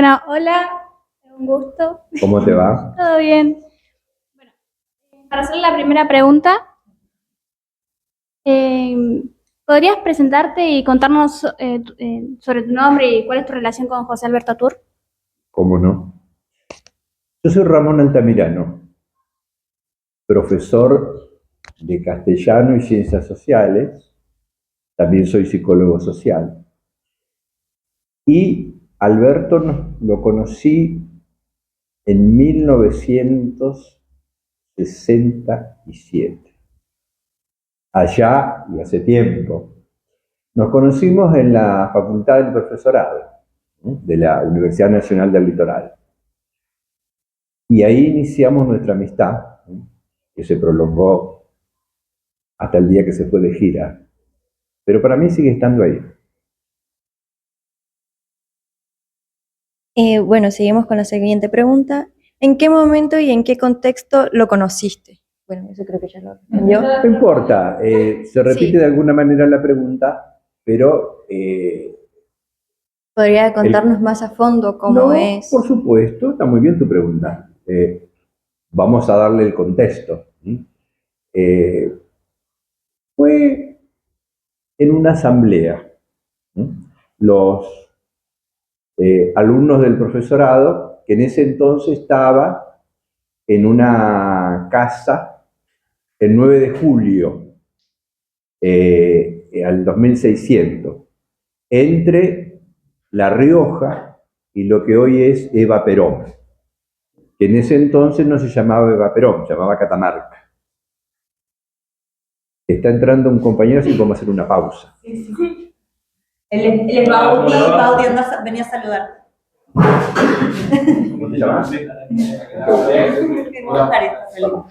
Bueno, hola, un gusto. ¿Cómo te va? ¿Todo bien? Bueno, para hacer la primera pregunta, eh, ¿podrías presentarte y contarnos sobre tu nombre y cuál es tu relación con José Alberto Tur? ¿Cómo no? Yo soy Ramón Altamirano, profesor de castellano y ciencias sociales, también soy psicólogo social. Y Alberto lo conocí en 1967, allá y hace tiempo. Nos conocimos en la Facultad del Profesorado, ¿no?, de la Universidad Nacional del Litoral. Y ahí iniciamos nuestra amistad, ¿no?, que se prolongó hasta el día que se fue de gira. Pero para mí sigue estando ahí. Bueno, seguimos con la siguiente pregunta. ¿En qué momento y en qué contexto lo conociste? Bueno, eso creo que ya lo respondió. No importa, se repite Sí. de alguna manera la pregunta, pero ¿Podría contarnos más a fondo cómo no, es? por supuesto, está muy bien tu pregunta. Vamos a darle el contexto. Eh, Fue en una asamblea. Los alumnos del profesorado, que en ese entonces estaba en una casa el 9 de julio al 2600, entre La Rioja y lo que hoy es Eva Perón, que en ese entonces no se llamaba Eva Perón, se llamaba Catamarca. Está entrando un compañero, así que vamos a hacer una pausa. Sí, sí. Él es Baudi, venía a saludar. ¿Cómo te llamas?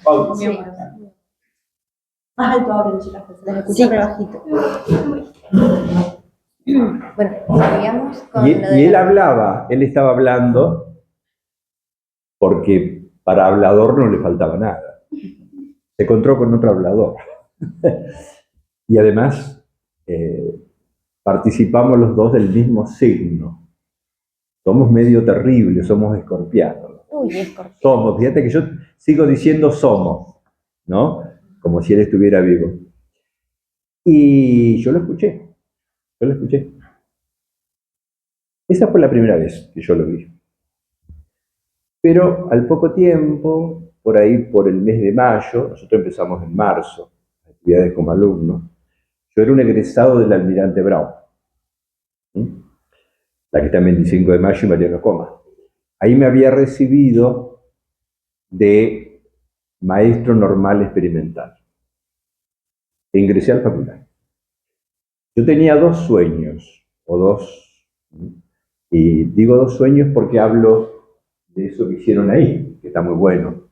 Baudi. Más alto ahora, chicas, les escucho re bajito. Bueno, seguíamos con Y lo de él estaba hablando porque para hablador no le faltaba nada. Se encontró con otro hablador. Y además participamos los dos del mismo signo. Somos medio terribles, somos escorpianos. Uy, escorpión. Somos, fíjate que yo sigo diciendo somos, ¿no? Como si él estuviera vivo. Y yo lo escuché. Esa fue la primera vez que yo lo vi. Pero al poco tiempo, por ahí por el mes de mayo, nosotros empezamos en marzo, actividades como alumnos, yo era un egresado del Almirante Brown, la que está en 25 de mayo y Mariano Coma. Ahí me había recibido de maestro normal experimental e ingresé al facultad. Yo tenía dos sueños, y digo dos sueños porque hablo de eso que hicieron ahí, que está muy bueno.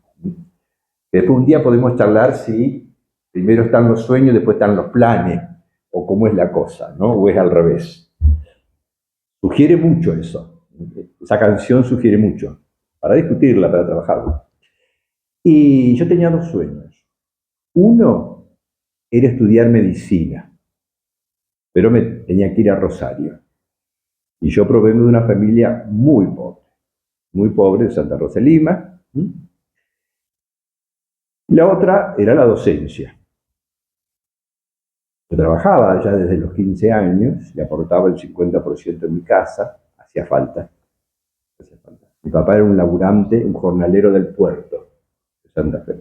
Después un día podemos charlar si primero están los sueños, después están los planes, o cómo es la cosa, ¿no? O es al revés. Sugiere mucho eso. Esa canción sugiere mucho, para discutirla, para trabajarla. Y yo tenía dos sueños. Uno era estudiar medicina, pero me tenía que ir a Rosario. Y yo provengo de una familia muy pobre de Santa Rosa de Lima. Y la otra era la docencia. Yo trabajaba ya desde los 15 años y aportaba el 50% en mi casa, hacía falta. Mi papá era un laburante, un jornalero del puerto de Santa Fe.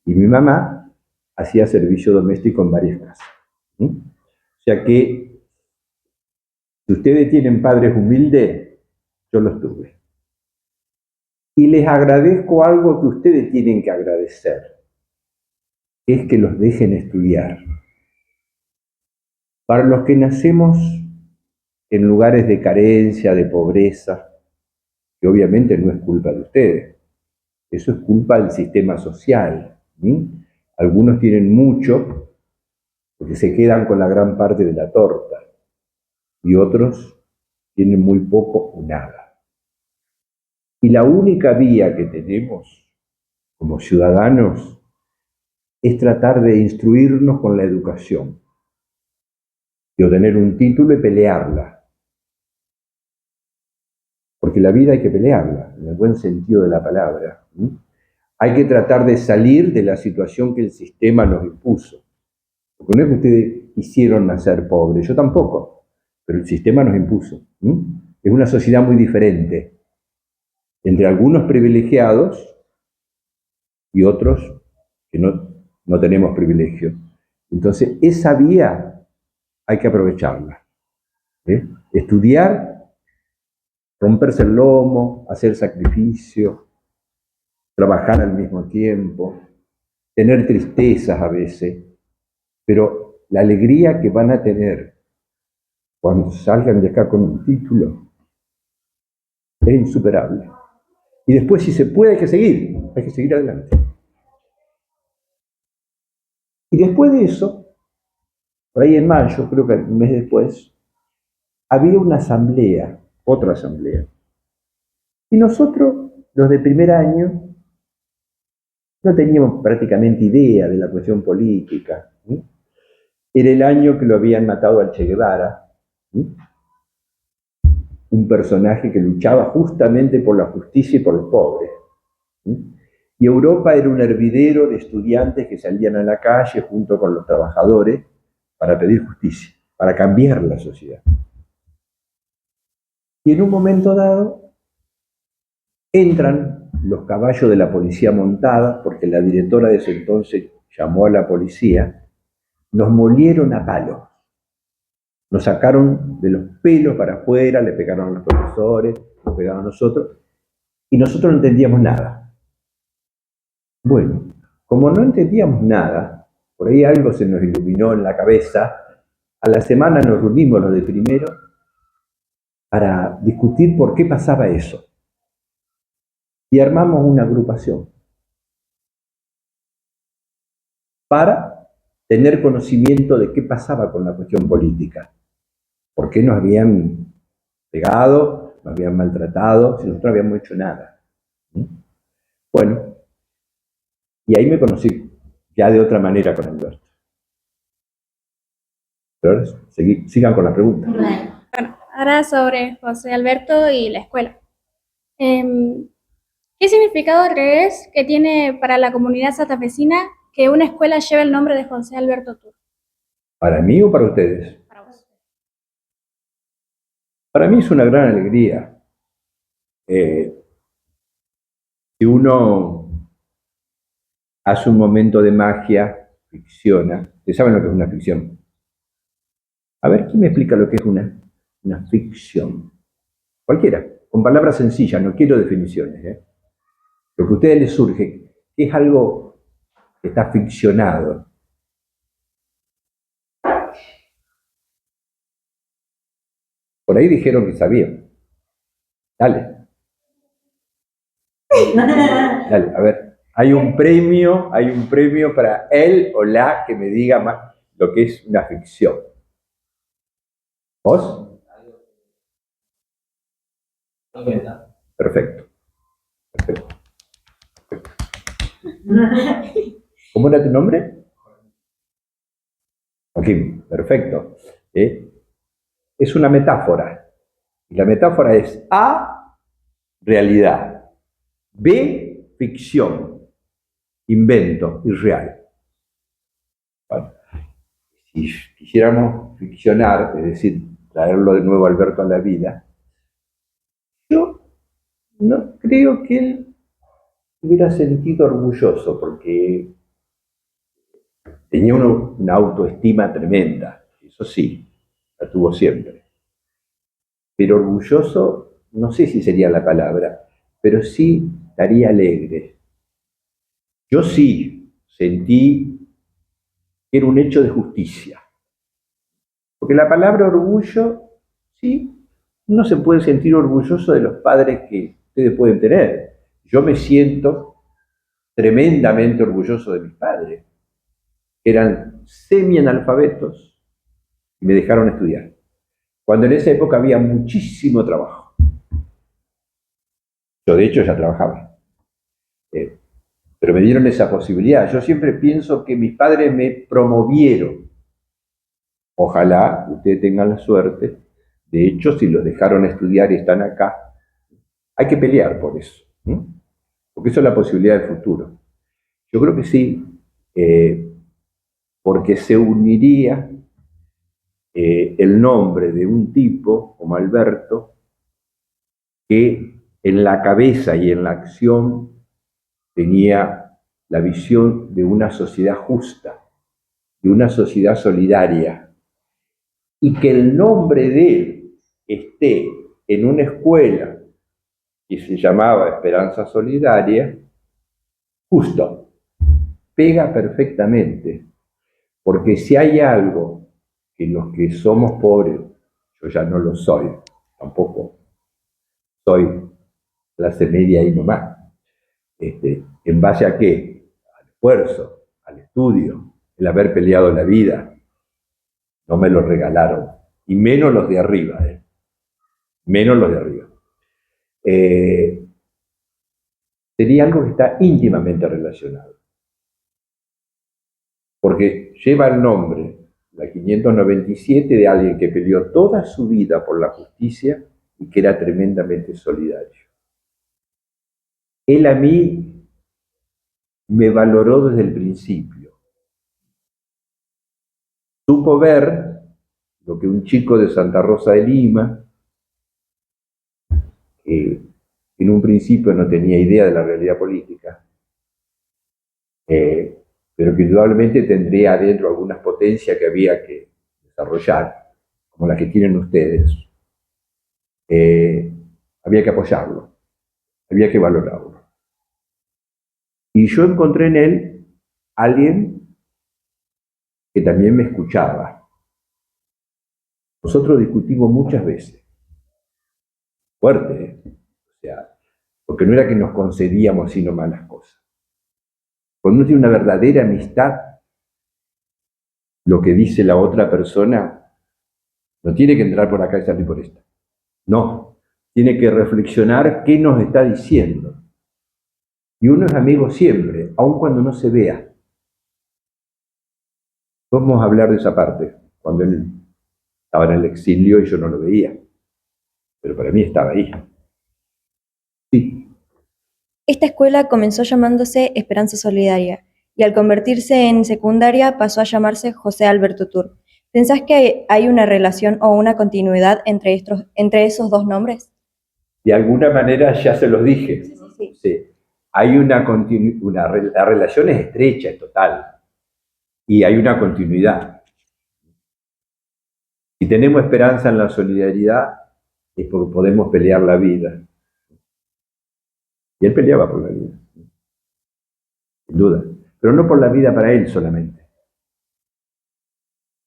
Y mi mamá hacía servicio doméstico en varias casas. O sea que, si ustedes tienen padres humildes, yo los tuve. Y les agradezco algo que ustedes tienen que agradecer, es que los dejen estudiar. Para los que nacemos en lugares de carencia, de pobreza, que obviamente no es culpa de ustedes, eso es culpa del sistema social. Algunos tienen mucho porque se quedan con la gran parte de la torta y otros tienen muy poco o nada. Y la única vía que tenemos como ciudadanos es tratar de instruirnos con la educación y obtener un título y pelearla. porque la vida hay que pelearla, en el buen sentido de la palabra. Hay que tratar de salir de la situación que el sistema nos impuso. Porque no es que ustedes quisieron nacer pobres, yo tampoco, pero el sistema nos impuso. Es una sociedad muy diferente, entre algunos privilegiados y otros que no tenemos privilegio. Entonces, esa vía hay que aprovecharla. Estudiar, romperse el lomo, hacer sacrificio, trabajar al mismo tiempo, tener tristezas a veces, pero la alegría que van a tener cuando salgan de acá con un título es insuperable. Y después, si se puede, hay que seguir adelante. Y después de eso, por ahí en mayo, creo que un mes después, había una asamblea, otra asamblea. Y nosotros, los de primer año, no teníamos prácticamente idea de la cuestión política. Era el año que lo habían matado al Che Guevara, un personaje que luchaba justamente por la justicia y por los pobres. Y Europa era un hervidero de estudiantes que salían a la calle junto con los trabajadores para pedir justicia, para cambiar la sociedad. Y en un momento dado entran los caballos de la policía montada, porque la directora de ese entonces llamó a la policía, nos molieron a palos, nos sacaron de los pelos para afuera, le pegaron a los profesores, nos pegaron a nosotros, y nosotros no entendíamos nada. Bueno, como no entendíamos nada, por ahí algo se nos iluminó en la cabeza, a la semana nos reunimos los de primero para discutir por qué pasaba eso. Y armamos una agrupación para tener conocimiento de qué pasaba con la cuestión política. ¿Por qué nos habían pegado, nos habían maltratado, si nosotros no habíamos hecho nada? Bueno, y ahí me conocí ya de otra manera con Alberto. Pero ahora sigan con la pregunta. Bueno, ahora sobre José Alberto y la escuela. ¿Qué significado crees que tiene para la comunidad santafesina que una escuela lleve el nombre de José Alberto Tur? ¿Para mí o para ustedes? Para vos. Para mí es una gran alegría. Si uno hace un momento de magia, ficciona. ¿Ustedes saben lo que es una ficción? A ver, ¿quién me explica lo que es una ficción? Cualquiera, con palabras sencillas, no quiero definiciones. Lo que a ustedes les surge, que es algo que está ficcionado. Por ahí dijeron que sabían. Dale. Dale, a ver. Hay un premio para él o la que me diga más lo que es una ficción. ¿Vos? Perfecto. ¿Cómo era tu nombre? Joaquín, perfecto. Es una metáfora. Y la metáfora es A, realidad. B, ficción. Invento, irreal. Bueno, si quisiéramos ficcionar, es decir, traerlo de nuevo a Alberto a la vida, yo no creo que él hubiera sentido orgulloso, porque tenía una autoestima tremenda, eso sí, la tuvo siempre. Pero orgulloso, no sé si sería la palabra, pero sí estaría alegre. Yo sí sentí que era un hecho de justicia. Porque la palabra orgullo, sí, no se puede sentir orgulloso de los padres que ustedes pueden tener. Yo me siento tremendamente orgulloso de mis padres. Eran semi-analfabetos y me dejaron estudiar. Cuando en esa época había muchísimo trabajo. Yo de hecho ya trabajaba. Pero me dieron esa posibilidad. Yo siempre pienso que mis padres me promovieron. Ojalá ustedes tengan la suerte. De hecho, si los dejaron estudiar y están acá, Hay que pelear por eso, ¿no? Porque eso es la posibilidad del futuro. Yo creo que sí, porque se uniría el nombre de un tipo como Alberto, que en la cabeza y en la acción tenía la visión de una sociedad justa, de una sociedad solidaria, y que el nombre de él esté en una escuela que se llamaba Esperanza Solidaria, justo, pega perfectamente, porque si hay algo que los que somos pobres, yo ya no lo soy, tampoco soy clase media y nomás, ¿en base a qué? Al esfuerzo, al estudio, el haber peleado la vida, no me lo regalaron, y menos los de arriba, menos los de arriba. Sería algo que está íntimamente relacionado, porque lleva el nombre, la 597, de alguien que peleó toda su vida por la justicia y que era tremendamente solidario. Él a mí me valoró desde el principio. Supo ver lo que un chico de Santa Rosa de Lima, que en un principio no tenía idea de la realidad política, pero que indudablemente tendría adentro algunas potencias que había que desarrollar, como las que tienen ustedes. Había que apoyarlo, había que valorarlo. Y yo encontré en él alguien que también me escuchaba. Nosotros discutimos muchas veces, fuerte, o sea, porque no era que nos concedíamos sino malas cosas. Cuando uno tiene una verdadera amistad, lo que dice la otra persona no tiene que entrar por acá y salir por esta. No, tiene que reflexionar qué nos está diciendo. Y uno es amigo siempre, aun cuando no se vea. Vamos a hablar de esa parte, cuando él estaba en el exilio y yo no lo veía. Pero para mí estaba ahí. Sí. Esta escuela comenzó llamándose Esperanza Solidaria y al convertirse en secundaria pasó a llamarse José Alberto Tur. ¿Pensás que hay una relación o una continuidad entre esos dos nombres? De alguna manera ya se los dije. Sí. Sí. Hay la relación es estrecha, es total. Y hay una continuidad. Si tenemos esperanza en la solidaridad, es porque podemos pelear la vida. Y él peleaba por la vida, sin duda. Pero no por la vida para él solamente.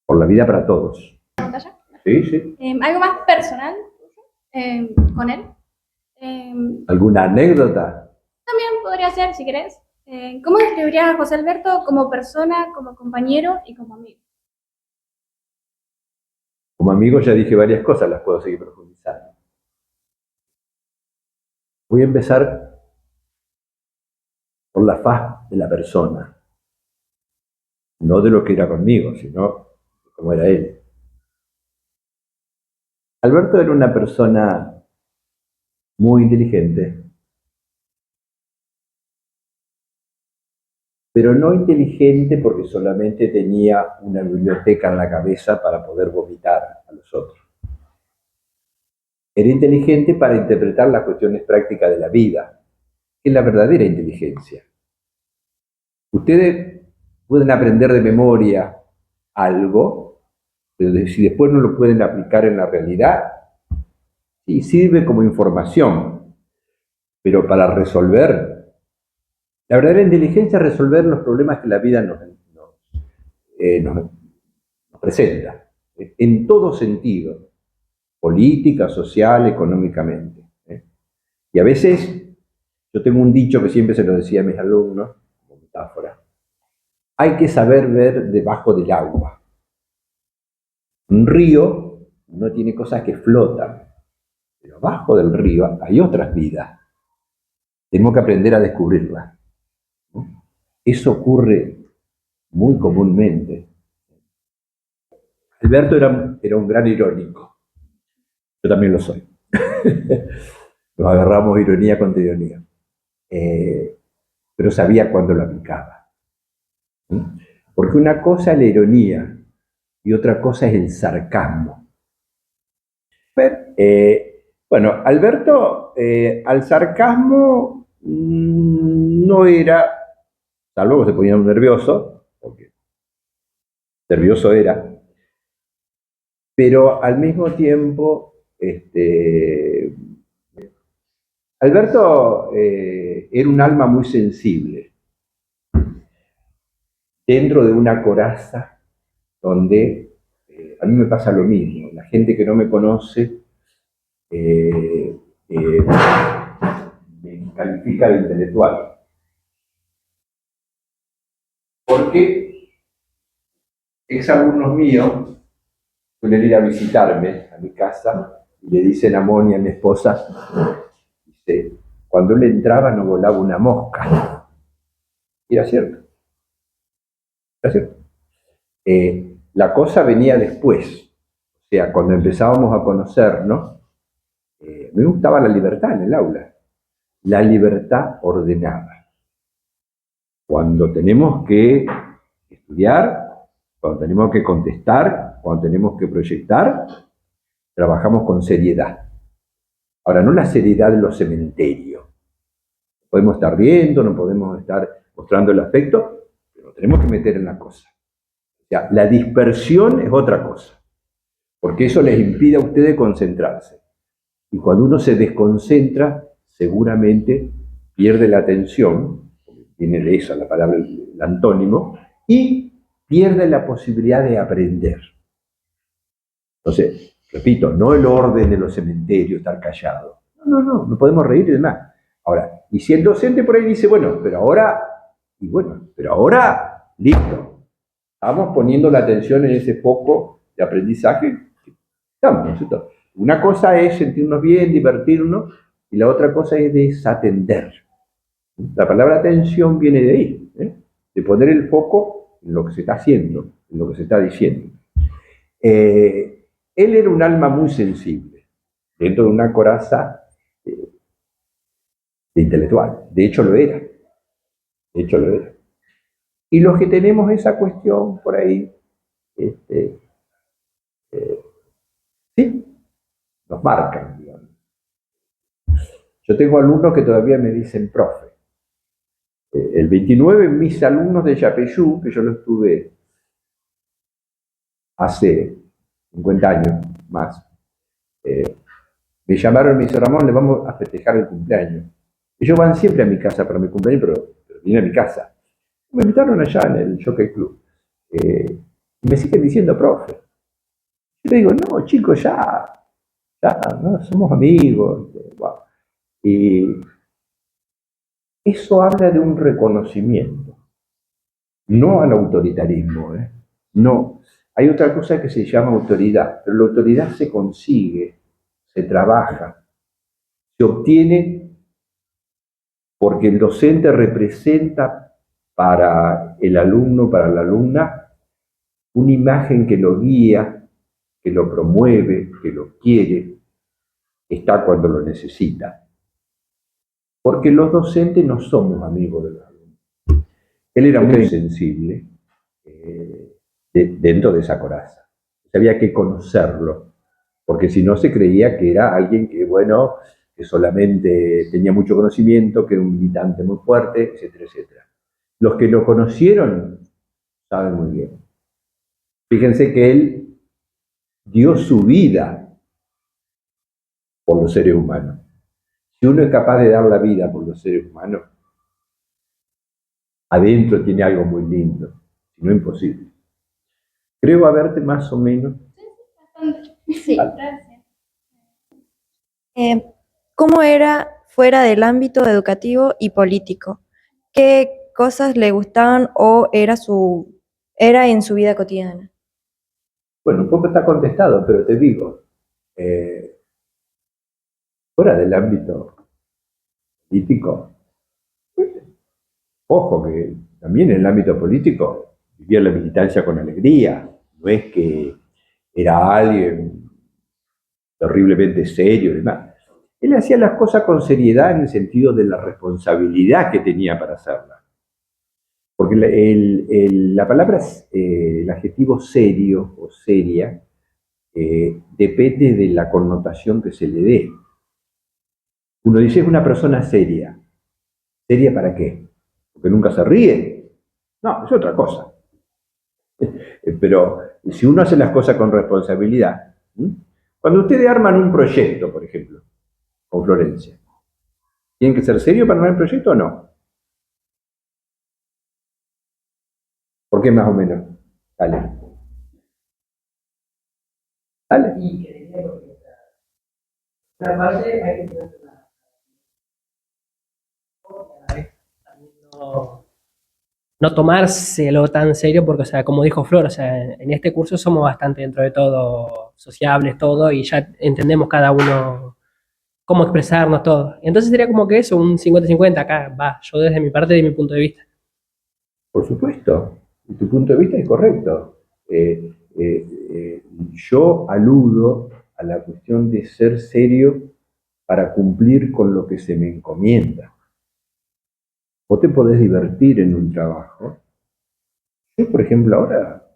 Por la vida para todos. ¿Pantalla? Sí, sí. ¿Algo más personal con él? ¿Alguna anécdota? También podría ser, si querés. ¿Cómo describirías a José Alberto como persona, como compañero y como amigo? Como amigo ya dije varias cosas, las puedo seguir profundizando. Voy a empezar por la faz de la persona. No de lo que era conmigo, sino de cómo era él. Alberto era una persona muy inteligente, pero no inteligente porque solamente tenía una biblioteca en la cabeza para poder vomitar a los otros. Era inteligente para interpretar las cuestiones prácticas de la vida, que es la verdadera inteligencia. Ustedes pueden aprender de memoria algo, pero si después no lo pueden aplicar en la realidad, sí sirve como información, pero para resolver, la verdadera inteligencia es resolver los problemas que la vida nos presenta, en todo sentido, política, social, económicamente. Y a veces, yo tengo un dicho que siempre se lo decía a mis alumnos, como metáfora, hay que saber ver debajo del agua. Un río no tiene cosas que flotan, pero abajo del río hay otras vidas. Tenemos que aprender a descubrirlas. Eso ocurre muy comúnmente. Alberto era un gran irónico. Yo también lo soy. nos agarramos ironía contra ironía. Pero sabía cuándo lo aplicaba. ¿Sí? Porque una cosa es la ironía y otra cosa es el sarcasmo. Pero, bueno, Alberto al sarcasmo no era, salvo que se ponía nervioso, porque nervioso era, pero al mismo tiempo, Alberto era un alma muy sensible, dentro de una coraza donde a mí me pasa lo mismo. La gente que no me conoce me califica de intelectual. Porque exalumnos míos suelen ir a visitarme a mi casa y le dicen a Moni, a mi esposa, dice, cuando él entraba no volaba una mosca. Y era cierto. Era cierto. La cosa venía después. O sea, cuando empezábamos a conocernos, me gustaba la libertad en el aula. La libertad ordenada. Cuando tenemos que estudiar, cuando tenemos que contestar, cuando tenemos que proyectar, trabajamos con seriedad. Ahora, no la seriedad de los cementerios. Podemos estar riendo, no podemos estar mostrando el afecto, pero tenemos que meter en la cosa. O sea, la dispersión es otra cosa, porque eso les impide a ustedes concentrarse. Y cuando uno se desconcentra, seguramente pierde la atención, viene de esa la palabra, el antónimo, y pierde la posibilidad de aprender. Entonces, repito, no el orden de los cementerios, estar callado. No podemos reír y demás. Ahora, y si el docente por ahí dice, bueno, pero ahora, listo, estamos poniendo la atención en ese foco de aprendizaje, estamos, ¿no es cierto? Una cosa es sentirnos bien, divertirnos, y la otra cosa es desatender. La palabra atención viene de ahí, de poner el foco en lo que se está haciendo, en lo que se está diciendo. Él era un alma muy sensible, dentro de una coraza de intelectual. De hecho lo era. Y los que tenemos esa cuestión por ahí, sí, nos marcan, digamos. Yo tengo alumnos que todavía me dicen profe. El 29, mis alumnos de Yapeyú, que yo los tuve hace 50 años más, me llamaron y me dijeron, Ramón, le vamos a festejar el cumpleaños. Ellos van siempre a mi casa para mi cumpleaños, pero vienen a mi casa. Me invitaron allá en el Jockey Club. Y me siguen diciendo, profe. Yo le digo, no, chicos, ya, no, somos amigos. Wow. Y eso habla de un reconocimiento, no al autoritarismo. No, hay otra cosa que se llama autoridad, pero la autoridad se consigue, se trabaja, se obtiene porque el docente representa para el alumno, para la alumna, una imagen que lo guía, que lo promueve, que lo quiere, está cuando lo necesita. Porque los docentes no somos amigos de los alumnos. Él era muy sensible dentro de esa coraza. Había que conocerlo, porque si no se creía que era alguien que, bueno, que solamente tenía mucho conocimiento, que era un militante muy fuerte, etcétera, etcétera. Los que lo conocieron saben muy bien. Fíjense que él dio su vida por los seres humanos. Si uno es capaz de dar la vida por los seres humanos, adentro tiene algo muy lindo, si no imposible. Creo haberte más o menos. Sí, gracias. ¿Cómo era fuera del ámbito educativo y político? ¿Qué cosas le gustaban o era en su vida cotidiana? Bueno, un poco está contestado, pero te digo, fuera del ámbito político, ojo que también en el ámbito político vivía la militancia con alegría, no es que era alguien terriblemente serio y demás. Él hacía las cosas con seriedad en el sentido de la responsabilidad que tenía para hacerlas. Porque la palabra, el adjetivo serio o seria, depende de la connotación que se le dé. Uno dice es una persona seria. ¿Seria para qué? ¿Porque nunca se ríe? No, es otra cosa. Pero si uno hace las cosas con responsabilidad, cuando ustedes arman un proyecto, por ejemplo, con Florencia, ¿tienen que ser serios para armar el proyecto o no? ¿Por qué más o menos? Dale. Dale. Y creería porque la base hay que tener no tomárselo tan serio porque, o sea, como dijo Flor, o sea, en este curso somos bastante dentro de todo sociables, todo, y ya entendemos cada uno cómo expresarnos todo. Entonces sería como que eso, un 50-50 acá, va, yo desde mi parte, de mi punto de vista. Por supuesto, tu punto de vista es correcto. Yo aludo a la cuestión de ser serio para cumplir con lo que se me encomienda. Vos te podés divertir en un trabajo. Yo, por ejemplo, ahora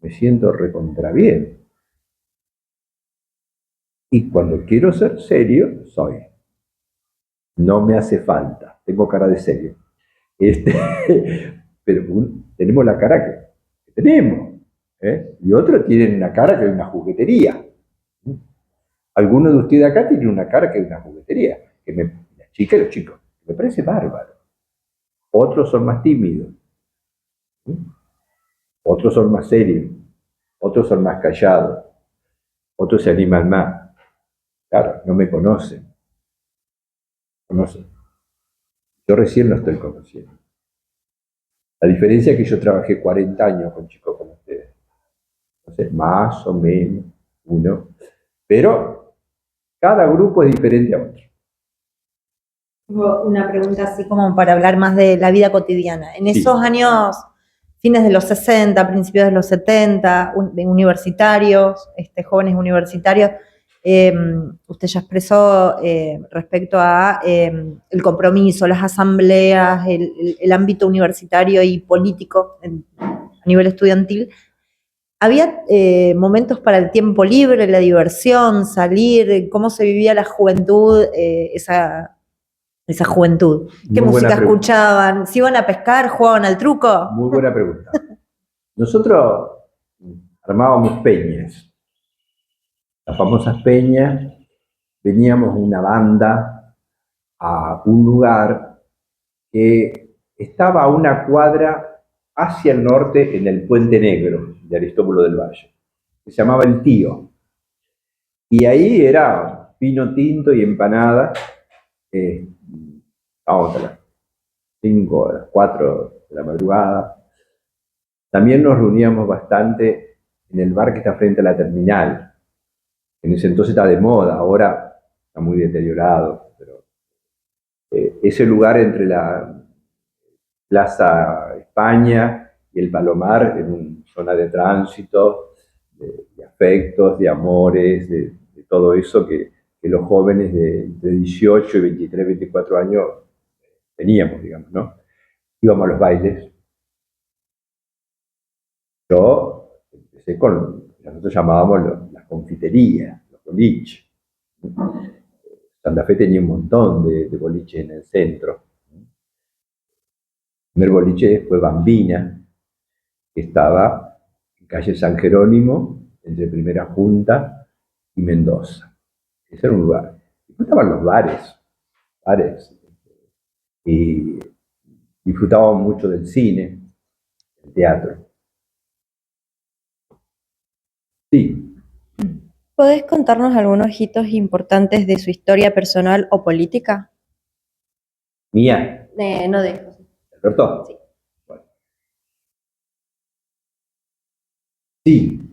me siento recontra bien. Y cuando quiero ser serio, soy. No me hace falta. Tengo cara de serio. Pero tenemos la cara que tenemos. Y otros tienen una cara que es una juguetería. Algunos de ustedes acá tienen una cara que es una juguetería. Las chicas y los chicos. Me parece bárbaro. Otros son más tímidos. Otros son más serios. Otros son más callados. Otros se animan más. Claro, no me conocen. Yo recién lo estoy conociendo. La diferencia es que yo trabajé 40 años con chicos como ustedes. Entonces, más o menos, uno. Pero cada grupo es diferente a otro. Tengo una pregunta así como para hablar más de la vida cotidiana. En esos años, fines de los 60, principios de los 70, universitarios, jóvenes universitarios, usted ya expresó respecto a el compromiso, las asambleas, el ámbito universitario y político a nivel estudiantil. ¿Había momentos para el tiempo libre, la diversión, salir? ¿Cómo se vivía la juventud, esa juventud? ¿Qué Muy buena música pregunta. escuchaban? ¿Se iban a pescar? ¿Jugaban al truco? Muy buena pregunta. Nosotros armábamos peñas. Las famosas peñas, veníamos una banda a un lugar que estaba a una cuadra hacia el norte en el Puente Negro de Aristóbulo del Valle, que se llamaba El Tío. Y ahí era vino tinto y empanada. Vamos a las 5, a las 4 de la madrugada. También nos reuníamos bastante en el bar que está frente a la terminal. En ese entonces está de moda, ahora está muy deteriorado. Pero ese lugar entre la Plaza España y el Palomar, en una zona de tránsito, de afectos, de amores, de todo eso que los jóvenes de 18, 23, 24 años teníamos, digamos, ¿no? Íbamos a los bailes. Yo empecé con lo que nosotros llamábamos las confiterías, los boliches. Santa Fe tenía un montón de boliches en el centro. El primer boliche fue Bambina, que estaba en calle San Jerónimo, entre Primera Junta y Mendoza. Ese era un lugar. Después estaban los bares. Y disfrutábamos mucho del cine, del teatro. Sí. ¿Podés contarnos algunos hitos importantes de su historia personal o política? Mía, No de José. ¿Alberto? Sí. Bueno. Sí.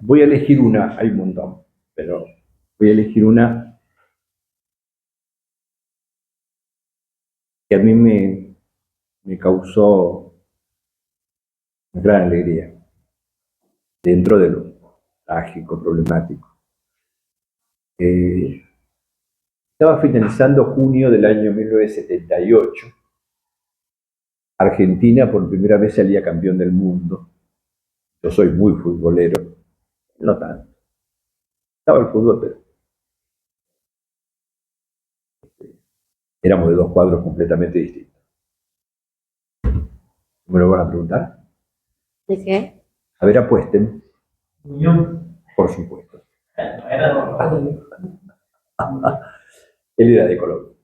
Voy a elegir una, hay un montón, pero voy a elegir una que a mí me causó una gran alegría. dentro de lo trágico, problemático. Estaba finalizando junio del año 1978. Argentina por primera vez salía campeón del mundo. Yo soy muy futbolero, no tanto. Estaba el fútbol, pero éramos de dos cuadros completamente distintos. ¿Me lo van a preguntar? ¿De qué? A ver, apuesten. Unión. Por supuesto. Él era de Colombia.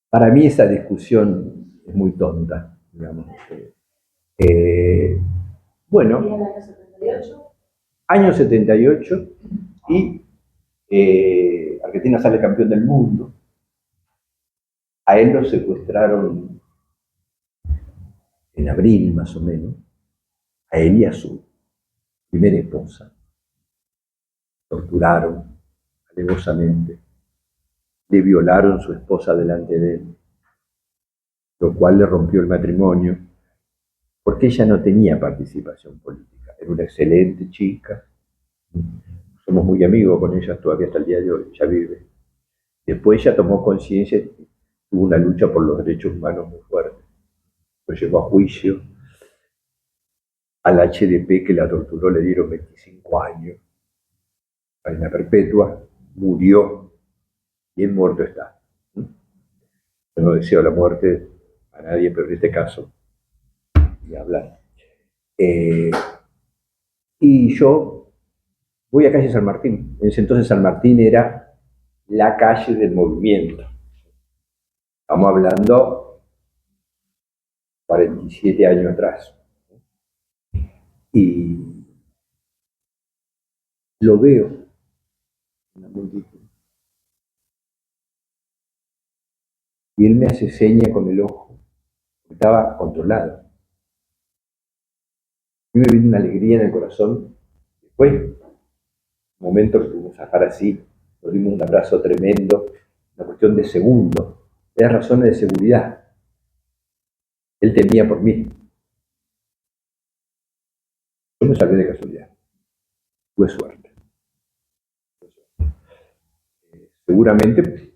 Para mí esa discusión es muy tonta, digamos. Bueno, año 78 y Argentina sale campeón del mundo. A él lo secuestraron en abril más o menos, a él y a su primera esposa. Torturaron alevosamente, le violaron su esposa delante de él, lo cual le rompió el matrimonio, porque ella no tenía participación política. Era una excelente chica, somos muy amigos con ella todavía hasta el día de hoy, ella vive. Después ella tomó conciencia y tuvo una lucha por los derechos humanos muy fuerte. Lo llevó a juicio. Al HDP que la torturó le dieron 25 años, cadena perpetua, murió, bien muerto está. Yo no deseo la muerte a nadie, pero en este caso, ni hablar. Y yo voy a calle San Martín. En ese entonces San Martín era la calle del movimiento. Estamos hablando 47 años atrás. Y lo veo en la multitud. Y él me hace seña con el ojo. Estaba controlado. Y me vino una alegría en el corazón. Después, un momento que pudimos zafar así, nos dimos un abrazo tremendo, una cuestión de segundos, de razones de seguridad. Él temía por mí. Yo me salvé de casualidad. Tuve suerte. Seguramente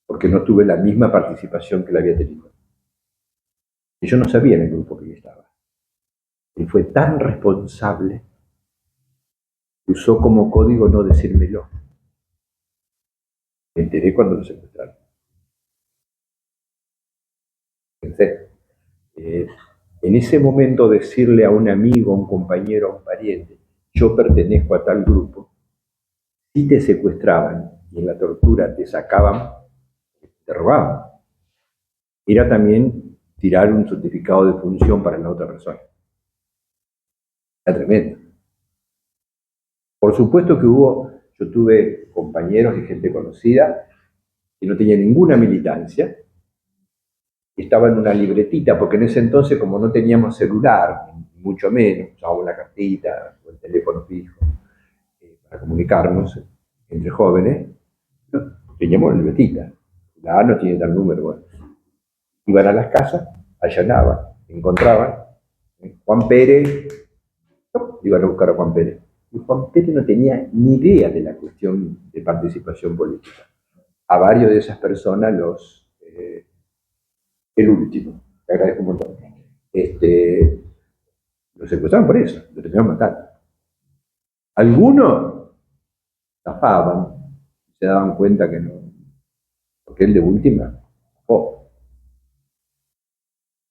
porque no tuve la misma participación que la había tenido. Y yo no sabía en el grupo que yo estaba. Él fue tan responsable que usó como código no decírmelo. Me enteré cuando lo secuestraron. Pensé, en ese momento decirle a un amigo, a un compañero, a un pariente, yo pertenezco a tal grupo, si te secuestraban y en la tortura te sacaban, te robaban. Era también tirar un certificado de función para la otra persona. Era tremendo. Por supuesto que yo tuve compañeros y gente conocida que no tenía ninguna militancia, y estaba en una libretita, porque en ese entonces, como no teníamos celular, mucho menos, usábamos la cartita o el teléfono fijo para comunicarnos entre jóvenes, teníamos la libretita. La A no tiene tal número. Bueno. Iban a las casas, allanaban, encontraban Juan Pérez, iban a buscar a Juan Pérez. Y Juan Pérez no tenía ni idea de la cuestión de participación política. A varios de esas personas el último, te agradezco un montón, lo secuestraron por eso, lo terminaron matando. Algunos zafaban, se daban cuenta que no, porque él de última,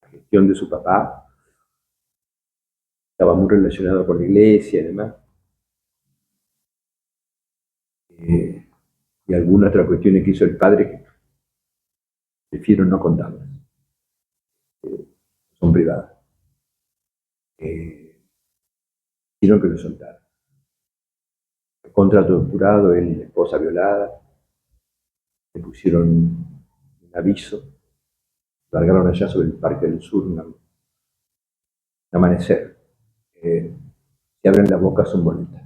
la gestión de su papá estaba muy relacionado con la iglesia y demás. Y algunas otras cuestiones que hizo el padre que prefiero no contarlas. Son privadas. Quiero que lo soltaran. Contra torturado, él y la esposa violada, le pusieron un aviso, largaron allá sobre el Parque del Sur, un amanecer. Si abren la boca son bonitas.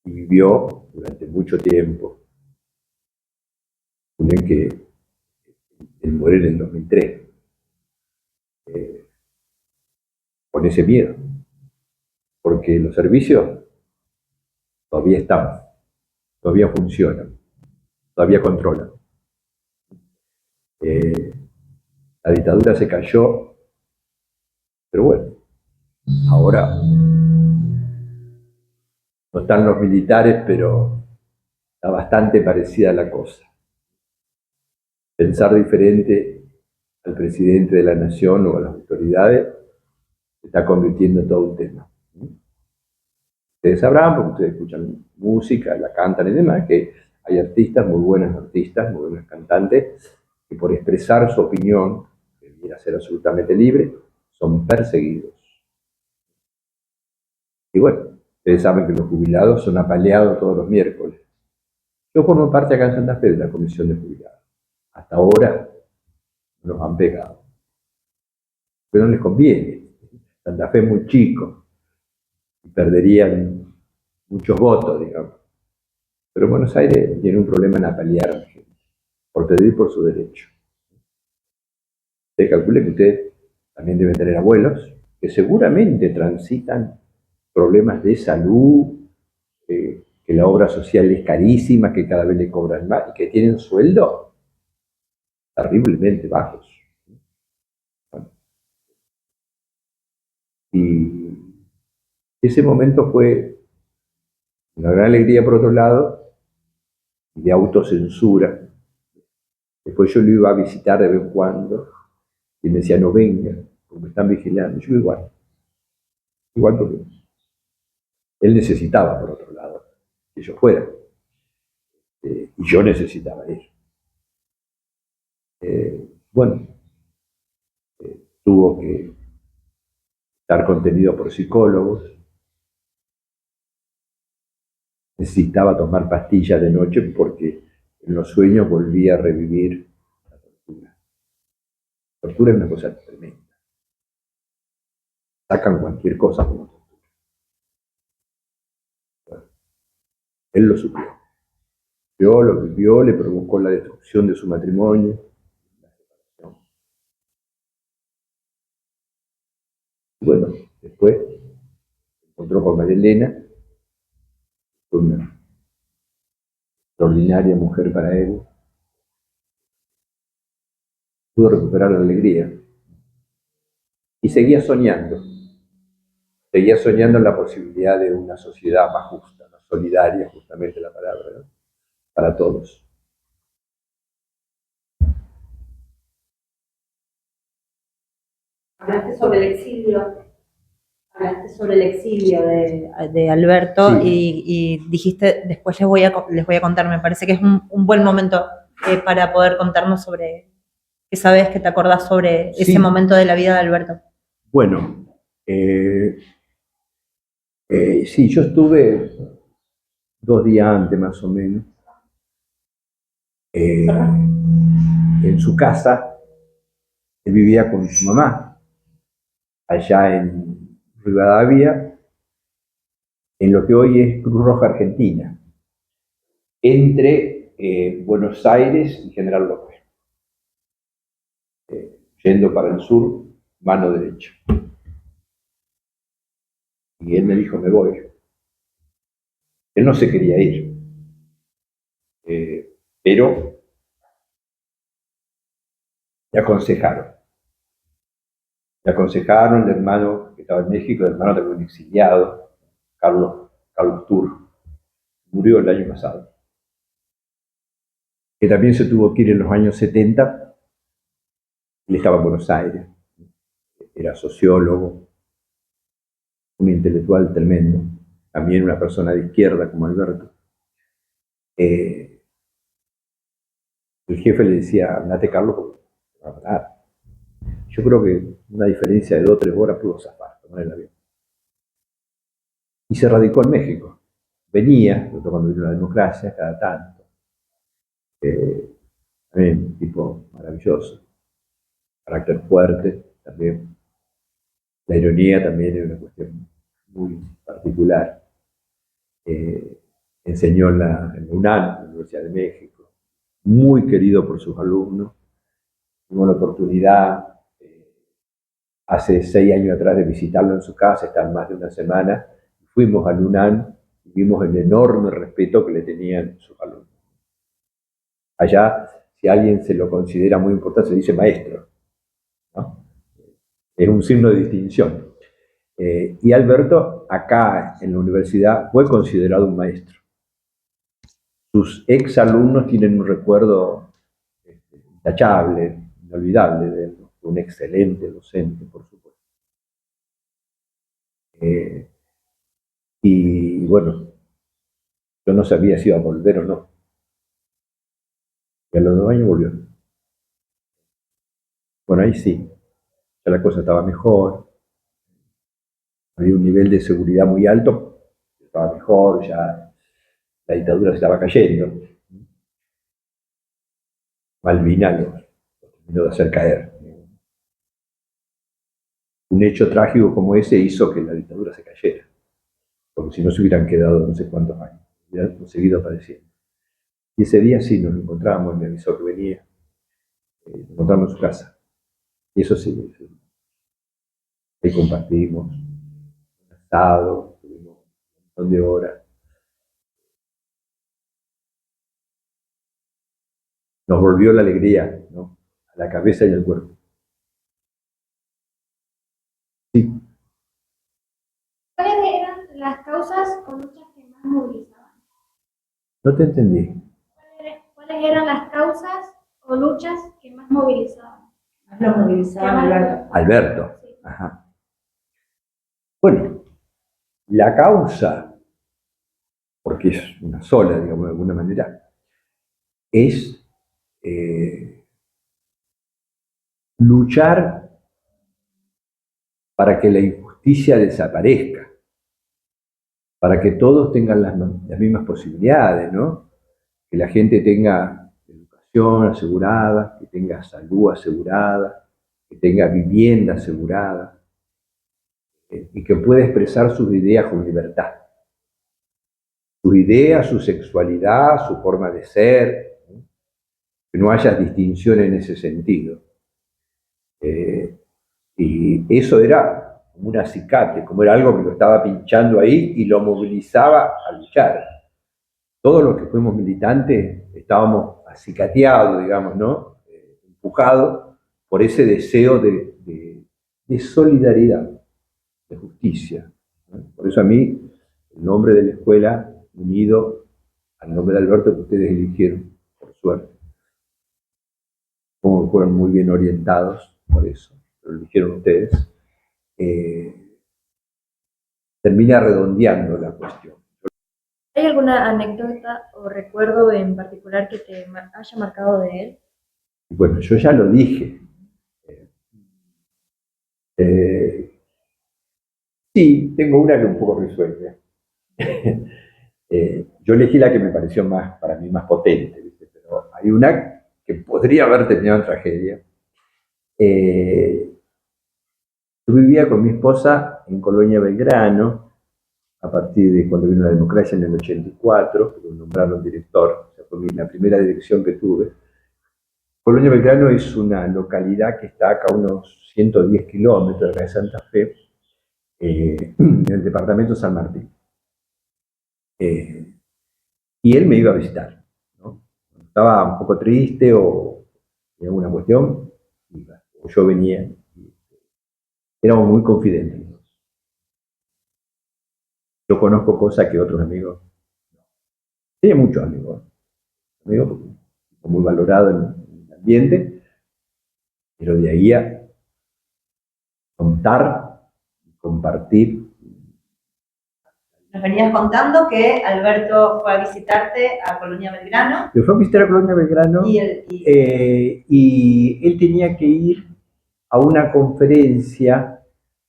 Y vivió durante mucho tiempo. Unen que él muere en el 2003. con ese miedo, porque los servicios todavía están, todavía funcionan, todavía controlan. La dictadura se cayó, pero bueno, ahora no están los militares, pero está bastante parecida la cosa. Pensar diferente al presidente de la nación o a las autoridades se está convirtiendo en todo un tema. Ustedes sabrán, porque ustedes escuchan música, la cantan y demás, que hay artistas, muy buenos cantantes, que por expresar su opinión, que debiera ser absolutamente libre, son perseguidos. Y bueno, ustedes saben que los jubilados son apaleados todos los miércoles. Yo formo parte acá en Santa Fe de la Comisión de Jubilados. Hasta ahora nos han pegado. Pero no les conviene. Santa Fe es muy chico y perderían muchos votos, digamos. Pero Buenos Aires tiene un problema en apalear a la gente, por pedir por su derecho. Usted calcule que usted también debe tener abuelos que seguramente transitan problemas de salud, que la obra social es carísima, que cada vez le cobran más y que tienen sueldos terriblemente bajos. Bueno, y ese momento fue una gran alegría por otro lado y de autocensura. Después yo lo iba a visitar de vez en cuando y me decía, no venga, porque me están vigilando. Yo igual porque él necesitaba, por otro lado, que yo fuera. Y yo necesitaba ir. Bueno, tuvo que estar contenido por psicólogos, necesitaba tomar pastillas de noche porque en los sueños volvía a revivir la tortura. La tortura es una cosa tremenda. Sacan cualquier cosa como tortura. Bueno, él lo sufrió. Lo vivió, le provocó la destrucción de su matrimonio, la separación. Bueno, después se encontró con María Elena, fue una extraordinaria mujer para él. Pudo recuperar la alegría. Y seguía soñando en la posibilidad de una sociedad más justa, más solidaria, justamente la palabra, ¿no? Para todos. Hablaste sobre el exilio de Alberto, Sí. y dijiste, después les voy a contar, me parece que es un buen momento para poder contarnos sobre, que sabes, que te acordás sobre Sí. ese momento de la vida de Alberto. Bueno, sí, yo estuve 2 días antes más o menos en su casa. Él vivía con su mamá allá en Rivadavia, en lo que hoy es Cruz Roja Argentina, entre Buenos Aires y General López, yendo para el sur, mano derecha. Y él me dijo, me voy. Él no se quería ir, pero le aconsejaron. Le aconsejaron, el hermano que estaba en México, el hermano también exiliado, Carlos Tur, murió el año pasado, que también se tuvo que ir en los años 70. Él estaba en Buenos Aires, era sociólogo, un intelectual tremendo, también una persona de izquierda como Alberto. El jefe le decía, andate Carlos, porque te va a matar. Yo creo que una diferencia de 2 o 3 horas pudo zafar, tomar el avión. Y se radicó en México. Venía, cuando vino la democracia, cada tanto. También un tipo maravilloso, carácter fuerte, también. La ironía también es una cuestión muy particular. Enseñó en la UNAM, en la Universidad de México, muy querido por sus alumnos. Tuvo la oportunidad hace 6 años atrás de visitarlo en su casa, estar más de una semana, fuimos al UNAM y vimos el enorme respeto que le tenían sus alumnos. Allá, si alguien se lo considera muy importante, se dice maestro, ¿no? Es un signo de distinción. Y Alberto, acá en la universidad, fue considerado un maestro. Sus exalumnos tienen un recuerdo intachable, inolvidable de él, ¿no? Un excelente docente, por supuesto. Y bueno, yo no sabía si iba a volver o no. Y a los 2 años volvió. Bueno, ahí sí, ya la cosa estaba mejor, había un nivel de seguridad muy alto, estaba mejor, ya la dictadura se estaba cayendo. Malvinas lo terminó de hacer caer. Un hecho trágico como ese hizo que la dictadura se cayera, porque si no se hubieran quedado no sé cuántos años, hubieran seguido padeciendo. Y ese día sí nos encontrábamos, me avisó que venía, nos encontramos en su casa. Y eso sí, ahí compartimos, un asado, tuvimos un montón de horas. Nos volvió la alegría, ¿no? A la cabeza y al cuerpo. Sí. ¿Cuáles eran las causas o luchas que más movilizaban? No te entendí. ¿Cuáles eran las causas o luchas que más movilizaban? Lo movilizaban, Alberto. Alberto. Ajá. Bueno, la causa, porque es una sola, digamos, de alguna manera, es luchar para que la injusticia desaparezca, para que todos tengan las mismas posibilidades, ¿no? Que la gente tenga educación asegurada, que tenga salud asegurada, que tenga vivienda asegurada, y que pueda expresar sus ideas con libertad. Sus ideas, su sexualidad, su forma de ser, ¿no? Que no haya distinción en ese sentido. Y eso era como un acicate, como era algo que lo estaba pinchando ahí y lo movilizaba a luchar. Todos los que fuimos militantes estábamos acicateados, digamos, ¿no? Empujados por ese deseo de solidaridad, de justicia, ¿no? Por eso a mí, el nombre de la escuela, unido al nombre de Alberto que ustedes eligieron, por suerte, como fueron muy bien orientados por eso, lo eligieron ustedes, termina redondeando la cuestión. ¿Hay alguna anécdota o recuerdo en particular que te haya marcado de él? Bueno, yo ya lo dije. Sí, tengo una que un poco risueña. Yo elegí la que me pareció más, para mí, más potente, ¿viste? Pero hay una que podría haber terminado en tragedia. Yo vivía con mi esposa en Colonia Belgrano, a partir de cuando vino la democracia en el 84, que me nombraron director, o sea, fue la primera dirección que tuve. Colonia Belgrano es una localidad que está acá a unos 110 kilómetros de Santa Fe, en el departamento de San Martín. Y él me iba a visitar, ¿no? Cuando estaba un poco triste o en alguna cuestión, iba, o yo venía. Éramos muy confidentes. Yo conozco cosas que otros amigos no. Tenía muchos amigos, muy valorados en el ambiente, pero de ahí a contar, compartir. Nos venías contando que Alberto fue a visitarte a Colonia Belgrano. Yo fui a visitar a Colonia Belgrano Y y él tenía que ir a una conferencia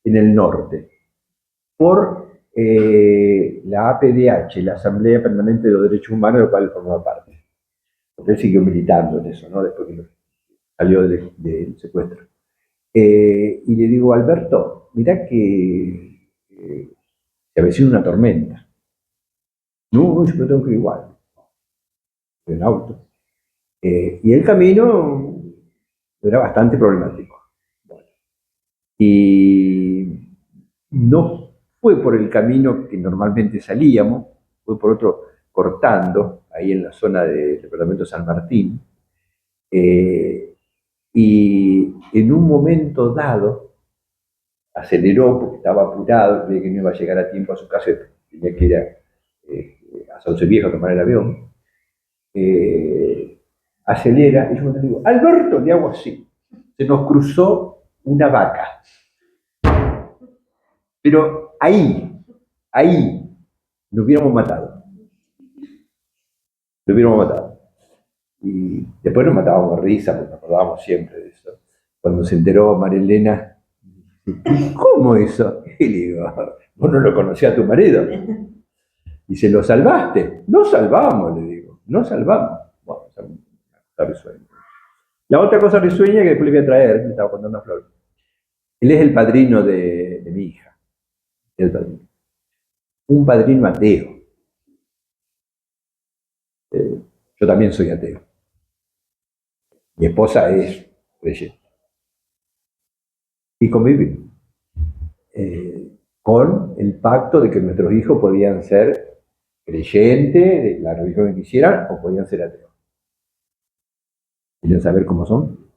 en el norte por la APDH, la Asamblea Permanente de los Derechos Humanos, de la cual él formaba parte. Porque él siguió militando en eso, ¿no? Después que salió del secuestro. Y le digo, Alberto, mirá que se avecina una tormenta. No, yo tengo que ir igual, en auto. Y el camino era bastante problemático. Bueno, Y no fue por el camino que normalmente salíamos, fue por otro cortando, ahí en la zona del departamento San Martín. Y en un momento dado aceleró porque estaba apurado, creía que no iba a llegar a tiempo a su casa, tenía que ir a Sauce Viejo a tomar el avión. Acelera y yo me digo, Alberto, le hago así. Se nos cruzó una vaca. Pero ahí, nos hubiéramos matado. Lo hubiéramos matado. Y después nos matábamos de risa, porque nos acordábamos siempre de eso. Cuando se enteró María Elena, ¿cómo eso? Y le digo, vos no lo conocías a tu marido. Y se lo salvaste. No salvamos, le digo, no salvamos. Bueno, esa es una cosa risueña. La otra cosa risueña que después le voy a traer, me estaba contando a Flor. Él es el padrino de mi hija. El padrino. Un padrino ateo. Yo también soy ateo. Mi esposa es creyente. Y convivimos. Con el pacto de que nuestros hijos podían ser creyentes, de la religión que quisieran, o podían ser ateos. ¿Quieren saber cómo son?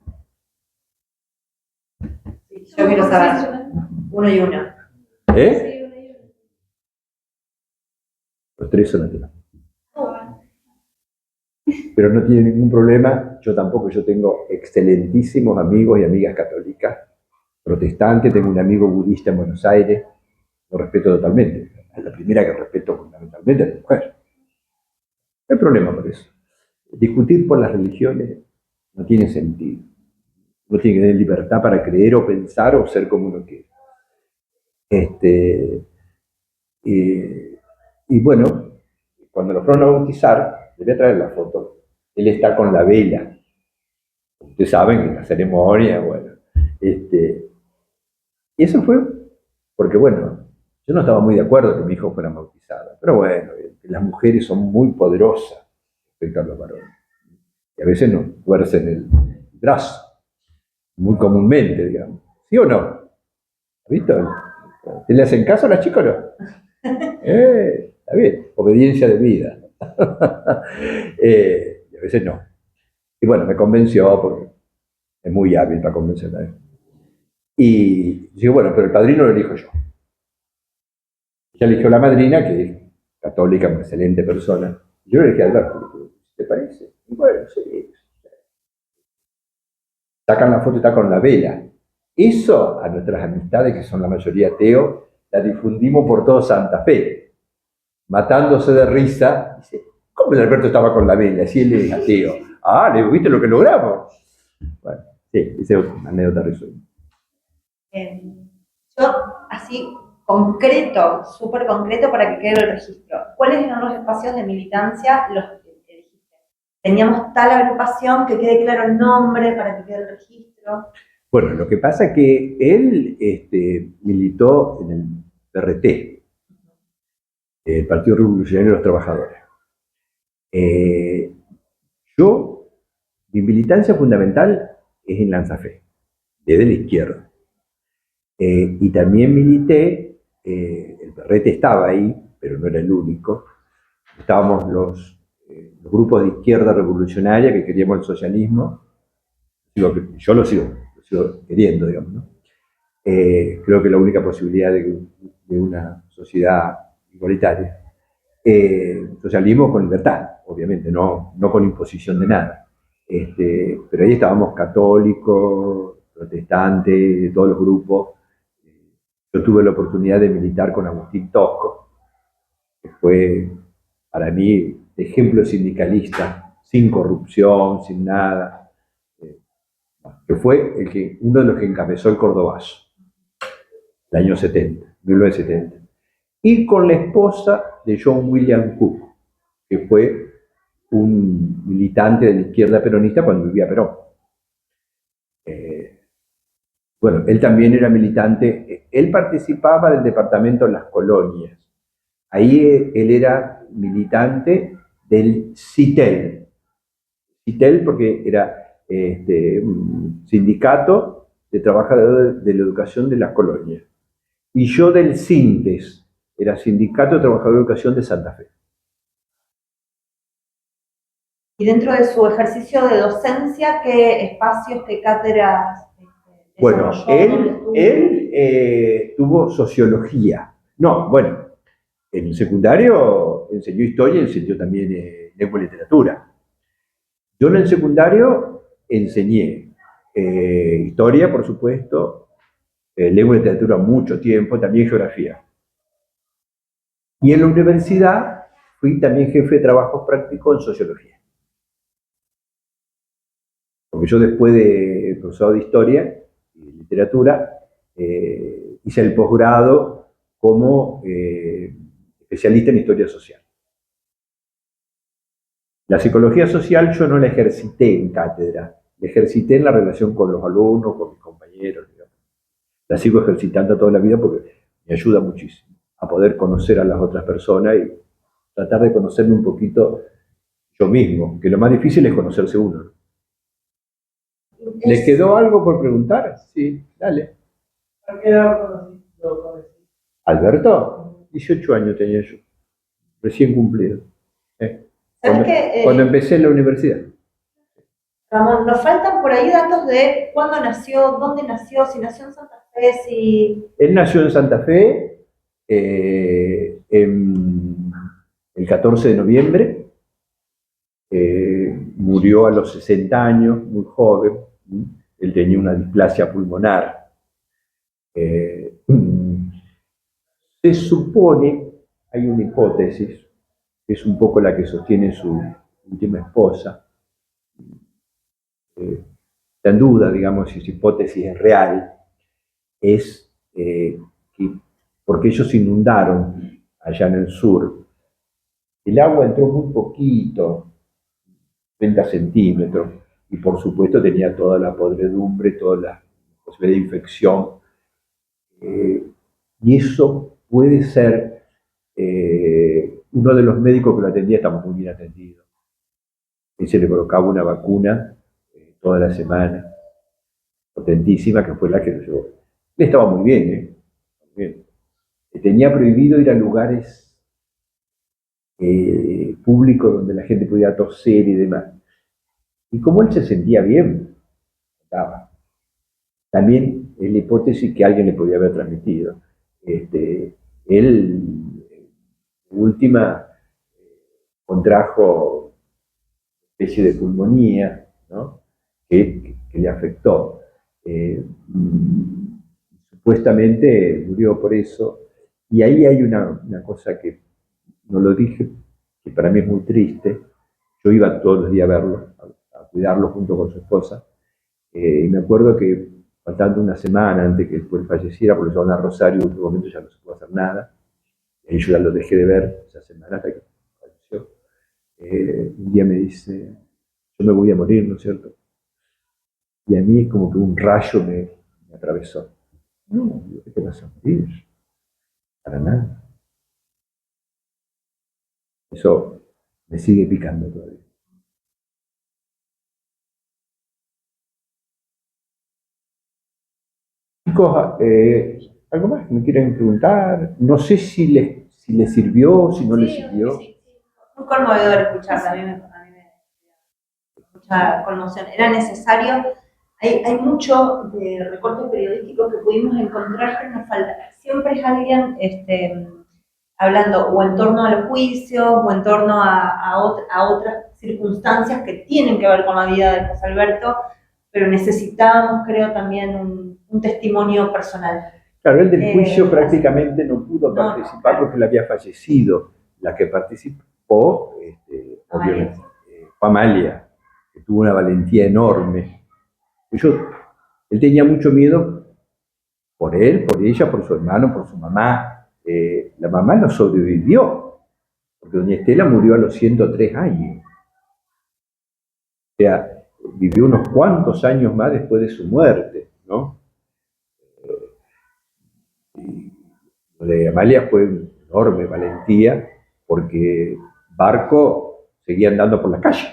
Yo quiero saber. Uno y una. Los tres son ateos. Pero no tiene ningún problema, yo tampoco, yo tengo excelentísimos amigos y amigas católicas, protestantes, tengo un amigo budista en Buenos Aires, lo respeto totalmente, la primera que respeto fundamentalmente es la mujer. No hay problema por eso. Discutir por las religiones no tiene sentido. Uno tiene que tener libertad para creer o pensar o ser como uno quiere. Y bueno, cuando lo fueron a bautizar, le voy a traer la foto, él está con la vela. Ustedes saben que en la ceremonia, bueno. Y eso fue porque, bueno, yo no estaba muy de acuerdo que mi hijo fuera bautizado. Pero bueno, las mujeres son muy poderosas respecto a los varones. Y a veces nos tuercen el brazo, muy comúnmente, digamos. ¿Sí o no? ¿Has visto? ¿Te le hacen caso a las chicas o no? Está bien, obediencia de vida. Y a veces no. Y bueno, me convenció porque es muy hábil para convencerme. Y digo, bueno, pero el padrino lo elijo yo. Ella eligió la madrina, que es católica, una excelente persona. Yo le dije a Alberto, ¿te parece? Y bueno, sí. Sacan la foto y está con la vela. Eso a nuestras amistades, que son la mayoría ateos, la difundimos por todo Santa Fe. Matándose de risa, dice, ¿cómo el Alberto estaba con la vela? Si él es ateo. Ah, ¿viste lo que logramos? Bueno, sí, esa es una anécdota risueña. Yo, así, concreto, súper concreto para que quede el registro. ¿Cuáles eran los espacios de militancia los que dijiste? Teníamos tal agrupación, que quede claro el nombre para que quede el registro. Bueno, lo que pasa es que él militó en el PRT, el Partido Revolucionario de los Trabajadores. Mi militancia fundamental es en Lanzafe, desde la izquierda. Y también milité, el PRT estaba ahí, pero no era el único. Estábamos los grupos de izquierda revolucionaria que queríamos el socialismo. Yo lo sigo queriendo, digamos, ¿no? Creo que la única posibilidad de una sociedad igualitaria. Socialismo con libertad, obviamente, no con imposición de nada. Pero ahí estábamos católicos, protestantes, de todos los grupos. Yo tuve la oportunidad de militar con Agustín Tosco, que fue para mí ejemplo sindicalista, sin corrupción, sin nada, que fue uno de los que encabezó el Cordobazo, el año 1970. Y con la esposa de John William Cook, que fue un militante de la izquierda peronista cuando vivía Perón. Bueno, él también era militante, él participaba del departamento de las colonias. Ahí él era militante del CITEL. CITEL porque era un sindicato de trabajadores de la educación de las colonias. Y yo del SINTES, era Sindicato de Trabajadores de Educación de Santa Fe. Y dentro de su ejercicio de docencia, ¿qué espacios, qué cátedras Bueno, desarrolló? él tuvo sociología. No, bueno, en el secundario enseñó historia y enseñó también lengua y literatura. Yo en el secundario enseñé historia, por supuesto, lengua y literatura mucho tiempo, también geografía. Y en la universidad fui también jefe de trabajos prácticos en sociología. Porque yo después de profesor de historia y literatura, hice el posgrado como especialista en historia social. La psicología social yo no la ejercité en cátedra, la ejercité en la relación con los alumnos, con mis compañeros, digamos. La sigo ejercitando toda la vida porque me ayuda muchísimo a poder conocer a las otras personas y tratar de conocerme un poquito yo mismo, que lo más difícil es conocerse uno. ¿Les quedó algo por preguntar? Sí, dale. ¿A qué edad lo conocí? ¿Alberto? 18 años tenía yo, recién cumplido. ¿Sabes Cuando empecé en la universidad. Ramón, nos faltan por ahí datos de cuándo nació, dónde nació, si nació en Santa Fe, si... Él nació en Santa Fe el 14 de noviembre, murió a los 60 años, muy joven. Él tenía una displasia pulmonar. Se supone, hay una hipótesis, que es un poco la que sostiene su última esposa, está en duda, digamos, si esa hipótesis es real, es que porque ellos inundaron allá en el sur, el agua entró muy poquito, 30 centímetros, y por supuesto tenía toda la podredumbre, toda la posibilidad de infección, y eso puede ser, uno de los médicos que lo atendía estaba muy bien atendido, y se le colocaba una vacuna toda la semana, potentísima, que fue la que lo llevó. Él estaba muy bien, muy bien. Tenía prohibido ir a lugares públicos donde la gente pudiera toser y demás. Y como él se sentía bien, estaba. También es la hipótesis que alguien le podía haber transmitido. Él, última, contrajo una especie de pulmonía, ¿no? que le afectó. Supuestamente murió por eso. Y ahí hay una cosa que no lo dije, que para mí es muy triste. Yo iba todos los días a verlo, a cuidarlo junto con su esposa. Y me acuerdo que faltando una semana antes que él falleciera, porque yo a Rosario, en un momento ya no se pudo hacer nada, y yo ya lo dejé de ver esa semana hasta que falleció. Un día me dice, yo me voy a morir, ¿no es cierto? Y a mí es como que un rayo me atravesó. No, ¿qué te vas a morir? Para nada. Eso me sigue picando todavía. Chicos, ¿algo más que me quieran preguntar? No sé si les sirvió, si no les sirvió. Sí. Muy conmovedor escuchar, a mí me mucha conmoción. Era necesario, hay mucho de recortes periodísticos que pudimos encontrar, pero nos falta. Siempre es alguien hablando o en torno a los juicios o en torno a otras circunstancias que tienen que ver con la vida de José Alberto, pero necesitábamos, creo, también un testimonio personal. Claro, él del juicio prácticamente no pudo participar claro. porque él había fallecido. La que participó, obviamente, fue Amalia, que tuvo una valentía enorme. Él tenía mucho miedo por él, por ella, por su hermano, por su mamá. La mamá no sobrevivió, porque doña Estela murió a los 103 años. O sea, vivió unos cuantos años más después de su muerte, ¿no? Lo de Amalia fue una enorme valentía, porque Barco seguía andando por la calle,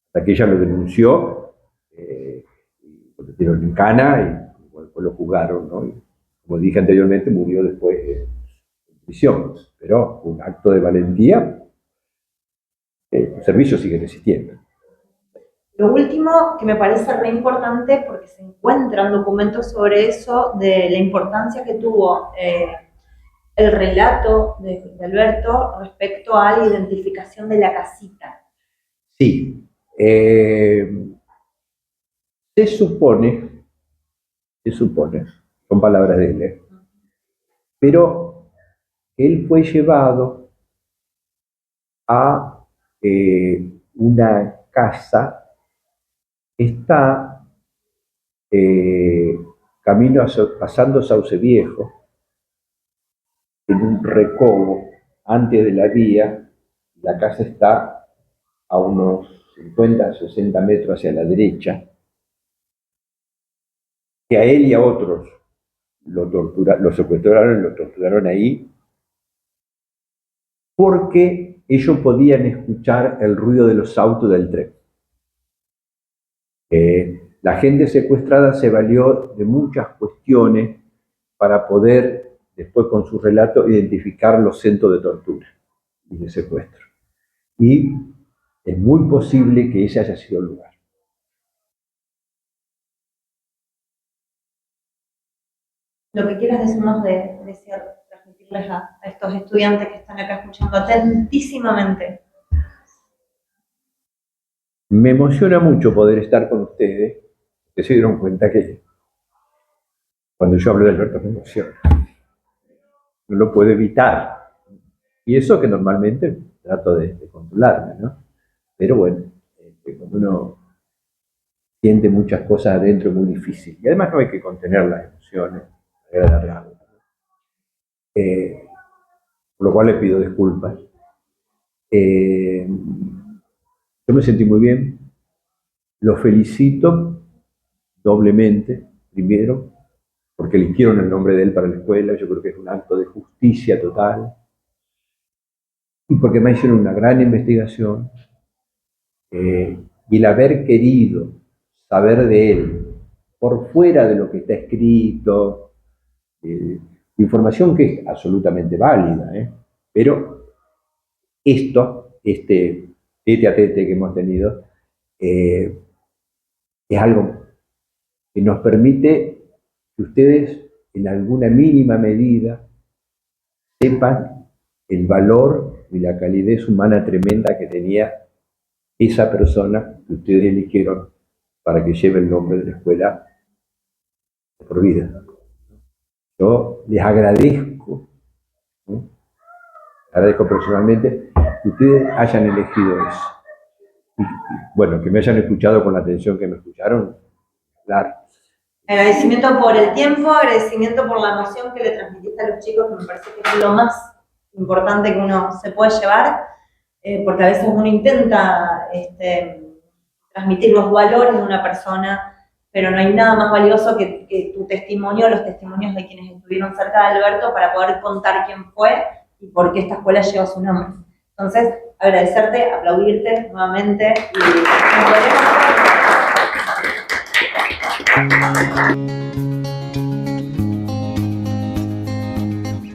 hasta que ella lo denunció, porque metieron en cana y bueno, después lo juzgaron, ¿no? Y, como dije anteriormente, murió después en prisión, pero un acto de valentía, los servicios siguen existiendo. Lo último que me parece re importante, porque se encuentran documentos sobre eso, de la importancia que tuvo el relato de Alberto respecto a la identificación de la casita. Sí, se supone, son palabras de él, pero él fue llevado a una casa que está pasando Sauce Viejo, en un recodo antes de la vía. La casa está a unos 50, 60 metros hacia la derecha, que a él y a otros lo secuestraron y lo torturaron ahí, porque ellos podían escuchar el ruido de los autos del tren. La gente secuestrada se valió de muchas cuestiones para poder, después con su relato, identificar los centros de tortura y de secuestro. Y es muy posible que ese haya sido el lugar. Lo que quieras decirnos de cierre, transmitirles a estos estudiantes que están acá escuchando atentísimamente. Me emociona mucho poder estar con ustedes, que se dieron cuenta que cuando yo hablo de Alberto me emociona. No lo puedo evitar. Y eso que normalmente trato de controlarme, ¿no? Pero bueno, cuando uno siente muchas cosas adentro es muy difícil. Y además no hay que contener las emociones, hay que alargarlas. Por lo cual le pido disculpas. Yo me sentí muy bien. Los felicito doblemente, primero, porque eligieron el nombre de él para la escuela. Yo creo que es un acto de justicia total. Y porque me hicieron una gran investigación. Y el haber querido saber de él por fuera de lo que está escrito, información que es absolutamente válida, pero este tete a tete que hemos tenido, es algo que nos permite que ustedes en alguna mínima medida sepan el valor y la calidez humana tremenda que tenía esa persona que ustedes eligieron para que lleve el nombre de la escuela por vida. Yo les agradezco, ¿no? Agradezco personalmente que ustedes hayan elegido eso. Y, bueno, que me hayan escuchado con la atención que me escucharon, claro. Agradecimiento por el tiempo, agradecimiento por la emoción que le transmitiste a los chicos, que me parece que es lo más importante que uno se puede llevar, porque a veces uno intenta transmitir los valores de una persona, pero no hay nada más valioso que tu testimonio, los testimonios de quienes estuvieron cerca de Alberto para poder contar quién fue y por qué esta escuela lleva su nombre. Entonces, agradecerte, aplaudirte nuevamente y nos veremos.